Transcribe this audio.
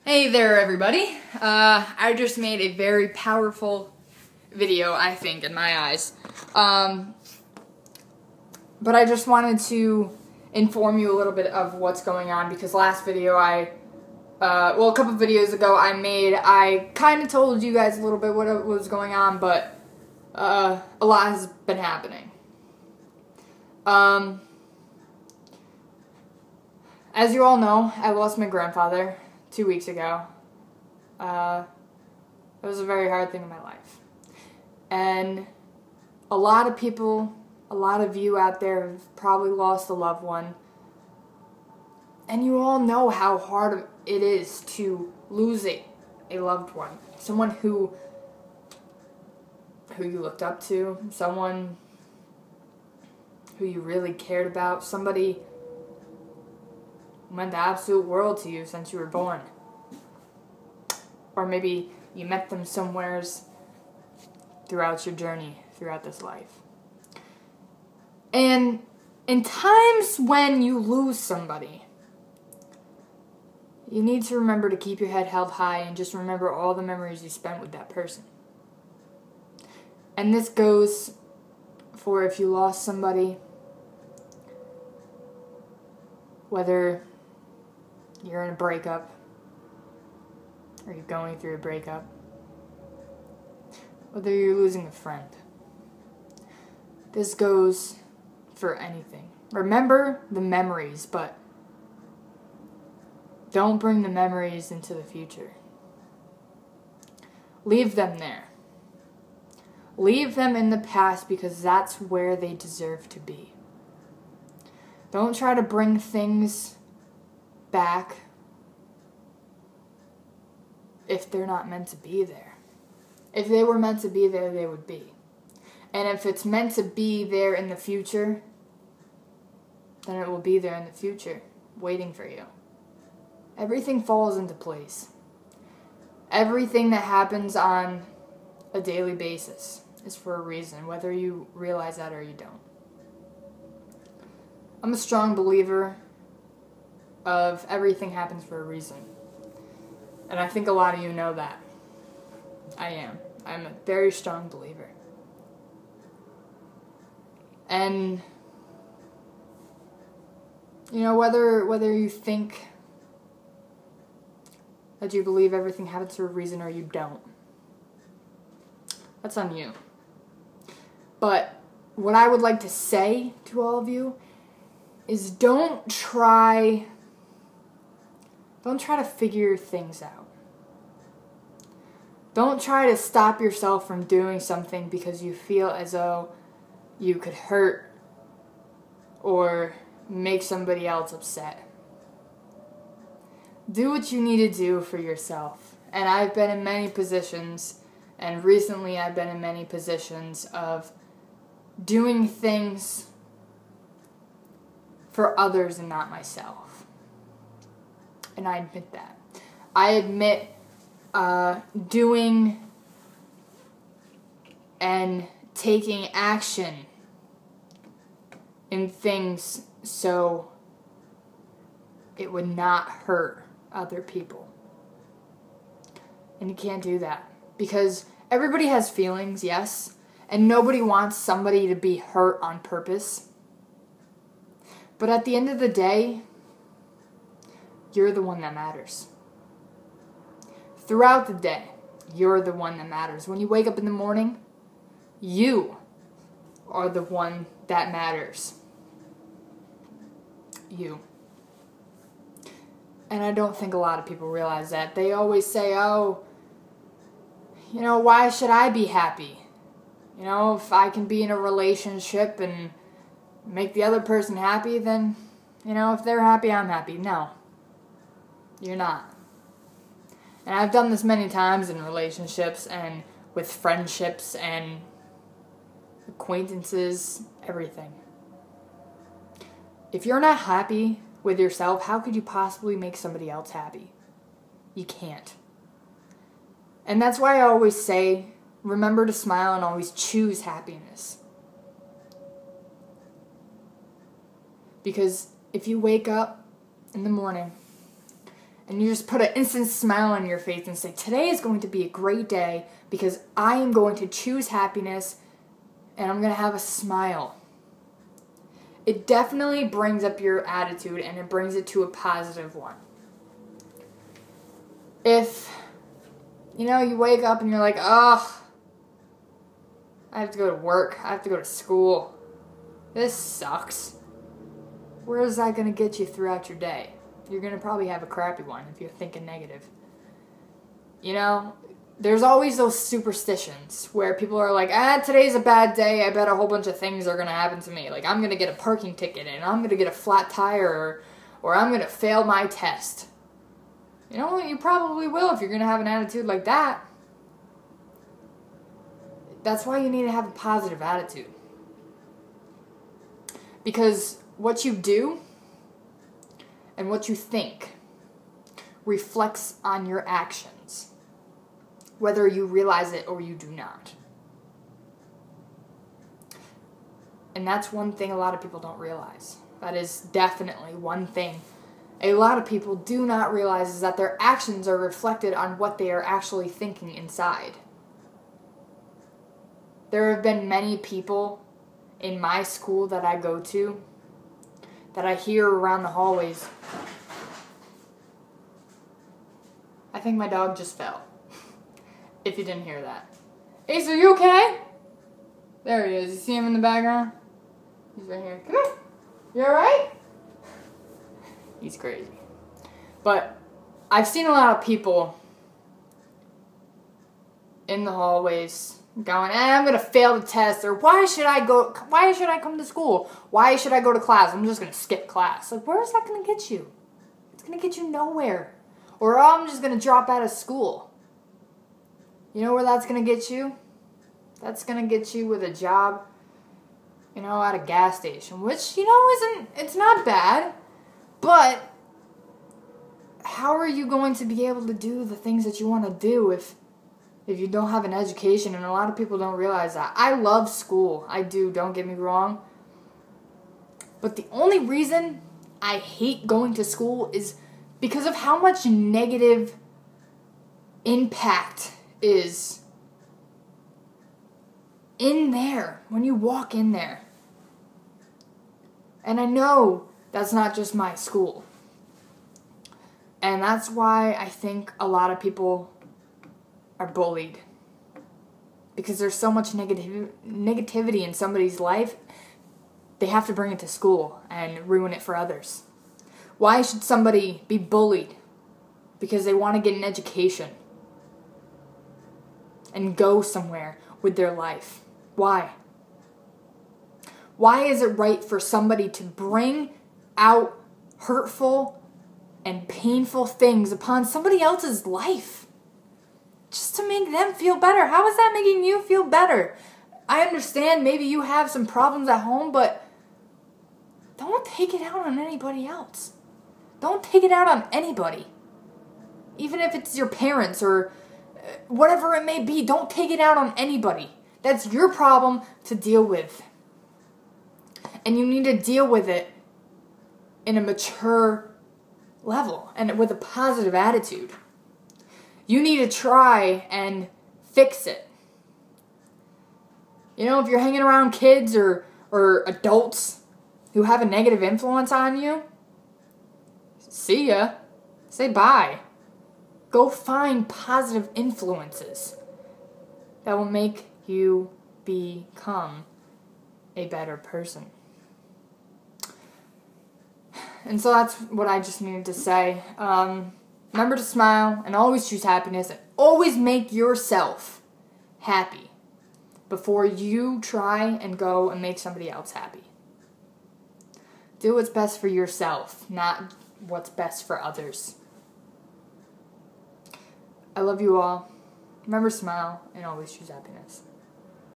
Hey there, everybody. I just made a very powerful video, I think, in my eyes. But I just wanted to inform you a little bit of what's going on, because last video a couple videos ago I kind of told you guys a little bit what was going on, but a lot has been happening. As you all know, I lost my grandfather 2 weeks ago. It was a very hard thing in my life. And a lot of people, a lot of you out there have probably lost a loved one. And you all know how hard it is to lose a loved one. Someone who you looked up to, someone who you really cared about, somebody who meant the absolute world to you since you were born. Or maybe you met them somewheres throughout your journey, throughout this life. And in times when you lose somebody, you need to remember to keep your head held high and just remember all the memories you spent with that person. And this goes for if you lost somebody, whether you're in a breakup, or you're going through a breakup, whether you're losing a friend. This goes for anything. Remember the memories, but don't bring the memories into the future. Leave them there. Leave them in the past, because that's where they deserve to be. Don't try to bring things back if they're not meant to be there. If they were meant to be there, they would be. And if it's meant to be there in the future, then it will be there in the future, waiting for you. Everything falls into place. Everything that happens on a daily basis is for a reason, whether you realize that or you don't. I'm a strong believer of everything happens for a reason. And I think a lot of you know that. I am. I'm a very strong believer. And, you know, whether you think that you believe everything happens for a reason or you don't, that's on you. But what I would like to say to all of you is don't try to figure things out. Don't try to stop yourself from doing something because you feel as though you could hurt or make somebody else upset. Do what you need to do for yourself. And I've been in many positions, and recently I've been in many positions of doing things for others and not myself. And I admit that. I admit doing and taking action in things so it would not hurt other people. And you can't do that. Because everybody has feelings, yes, and nobody wants somebody to be hurt on purpose. But at the end of the day, you're the one that matters. Throughout the day, you're the one that matters. When you wake up in the morning, you are the one that matters. You. And I don't think a lot of people realize that. They always say, oh, you know, why should I be happy? You know, if I can be in a relationship and make the other person happy, then, you know, if they're happy, I'm happy. No. You're not. And I've done this many times in relationships and with friendships and acquaintances, everything. If you're not happy with yourself, how could you possibly make somebody else happy? You can't. And that's why I always say, remember to smile and always choose happiness. Because if you wake up in the morning And you just put an instant smile on your face and say, today is going to be a great day because I am going to choose happiness and I'm going to have a smile. It definitely brings up your attitude and it brings it to a positive one. If, you wake up and you're like, oh, I have to go to work, I have to go to school, this sucks. Where is that going to get you throughout your day? You're going to probably have a crappy one if you're thinking negative. There's always those superstitions where people are like, today's a bad day, I bet a whole bunch of things are going to happen to me. Like, I'm going to get a parking ticket, and I'm going to get a flat tire, or I'm going to fail my test. You know what? You probably will if you're going to have an attitude like that. That's why you need to have a positive attitude. Because what you do and what you think reflects on your actions, whether you realize it or you do not. And that's one thing a lot of people don't realize. That is definitely one thing a lot of people do not realize, is that their actions are reflected on what they are actually thinking inside. There have been many people in my school that I go to that I hear around the hallways. I think my dog just fell. If you didn't hear that. Ace, are you okay? There he is. You see him in the background? He's right here. Come here. You alright? He's crazy. But I've seen a lot of people in the hallways going, I'm going to fail the test, or why should I come to school? Why should I go to class? I'm just going to skip class. Like, where is that going to get you? It's going to get you nowhere. Or, I'm just going to drop out of school. You know where that's going to get you? That's going to get you with a job, at a gas station, which, it's not bad, but how are you going to be able to do the things that you want to do if you don't have an education? And a lot of people don't realize that. I love school. I do, don't get me wrong. But the only reason I hate going to school is because of how much negative impact is in there when you walk in there. And I know that's not just my school. And that's why I think a lot of people are bullied. Because there's so much negativity in somebody's life, they have to bring it to school and ruin it for others. Why should somebody be bullied? Because they want to get an education and go somewhere with their life. Why? Why is it right for somebody to bring out hurtful and painful things upon somebody else's life just to make them feel better? How is that making you feel better? I understand maybe you have some problems at home, but don't take it out on anybody else. Don't take it out on anybody. Even if it's your parents or whatever it may be, don't take it out on anybody. That's your problem to deal with. And you need to deal with it in a mature level and with a positive attitude. You need to try and fix it. If you're hanging around kids or adults who have a negative influence on you, see ya. Say bye. Go find positive influences that will make you become a better person. And so that's what I just needed to say. Remember to smile and always choose happiness and always make yourself happy before you try and go and make somebody else happy. Do what's best for yourself, not what's best for others. I love you all. Remember to smile and always choose happiness.